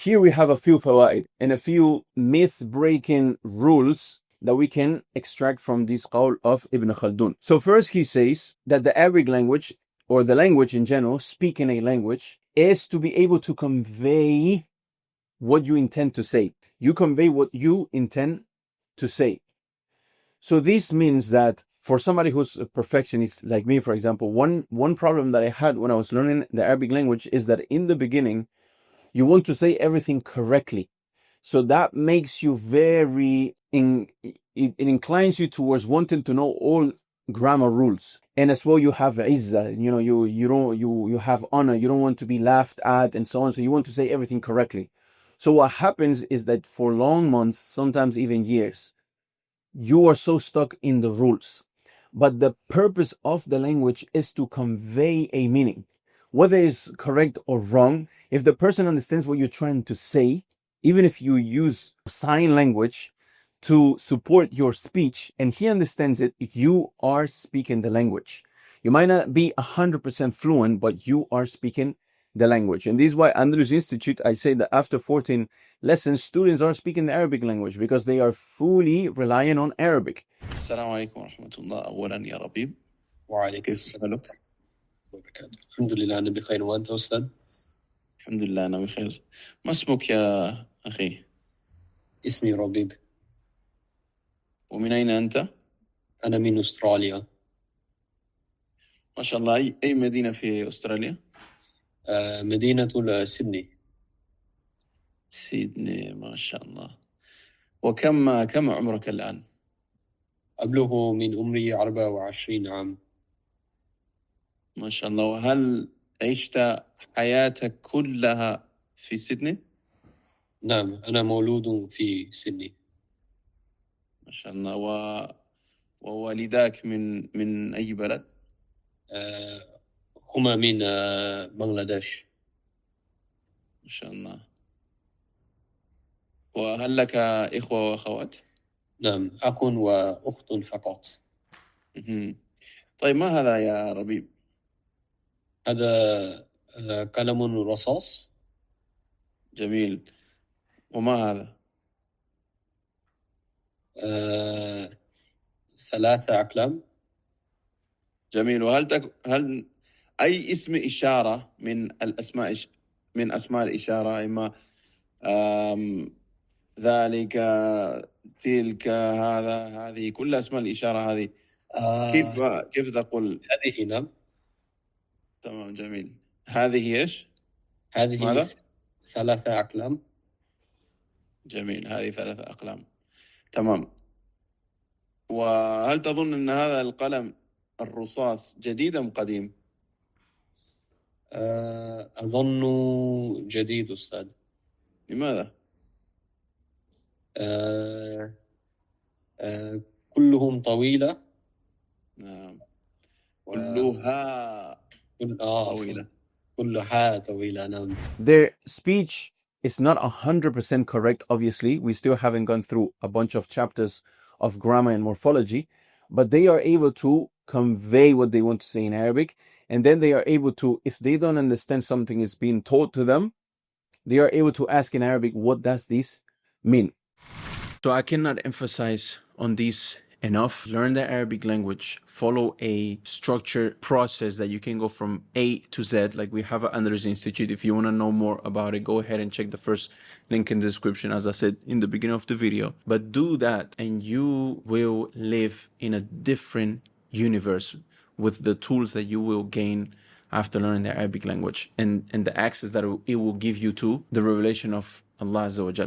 Here we have a few fawaid and a few myth-breaking rules that we can extract from this qawl of Ibn Khaldun. So first he says that the Arabic language, or the language in general, speaking a language, is to be able to convey what you intend to say. You convey what you intend to say. So this means that for somebody who's a perfectionist like me, for example, one problem that I had when I was learning the Arabic language is that in the beginning, you want to say everything correctly. So that makes you it inclines you towards wanting to know all grammar rules. And as well, you have izzah, you have honor, you don't want to be laughed at and so on. So you want to say everything correctly. So what happens is that for long months, sometimes even years, you are so stuck in the rules. But the purpose of the language is to convey a meaning. Whether it's correct or wrong, if the person understands what you're trying to say, even if you use sign language to support your speech and he understands it, you are speaking the language. You might not be 100% fluent, but you are speaking the language. And this is why Andalus Institute, I say that after 14 lessons, students are speaking the Arabic language because they are fully relying on Arabic. السلام عليكم ورحمة الله أولا يا ربيب. وعليكم السلام ورحمة الله وبركاته. الحمد لله أنا بخير، وأنت أستاذ؟ الحمد لله أنا بخير. ما اسمك يا أخي؟ اسمي ربيب. ومن أين أنت؟ أنا من أستراليا. ما شاء الله. أي مدينة في أستراليا؟ مدينة سيدني. سيدني، ما شاء الله. وكم عمرك الآن؟ أبلغ من عمري 24 عام. ما شاء الله. وهل عشت حياتك كلها في سيدني؟ نعم، أنا مولود في سيدني. ما شاء الله. ووالداك من أي بلد؟ هما من بنغلاديش. ما شاء الله. وهل لك إخوة وأخوات؟ نعم، أخ وأخت فقط. طيب، ما هذا يا ربيب؟ هذا قلم رصاص. جميل. وما هذا؟ 3 أقلام. جميل. هل أي اسم إشارة من أسماء الإشارة، إما ذلك، تلك، هذه كل أسماء الإشارة هذه كيف تقول؟ هذه نعم. تمام، جميل. هذه إيش؟ هذه ماذا؟ 3 أقلام. جميل، هذه 3 أقلام. تمام. وهل تظن أن هذا القلم الرصاص جديد أم قديم؟ أظن جديد أستاذ. لماذا؟ كلهم طويلة. نعم. كلها طويلة. كلها طويلة، نعم. Their speech is not 100% correct, obviously. We still haven't gone through a bunch of chapters of grammar and morphology, but they are able to convey what they want to say in Arabic. And then they are able to, if they don't understand something is being taught to them, they are able to ask in Arabic, what does this mean? So I cannot emphasize on this enough. Learn the Arabic language, follow a structured process that you can go from A to Z, like we have at Andalus Institute. If you want to know more about it, go ahead and check the first link in the description, as I said in the beginning of the video. But do that and you will live in a different universe with the tools that you will gain after learning the Arabic language and the access that it will give you to the revelation of Allah Azza wa Jal.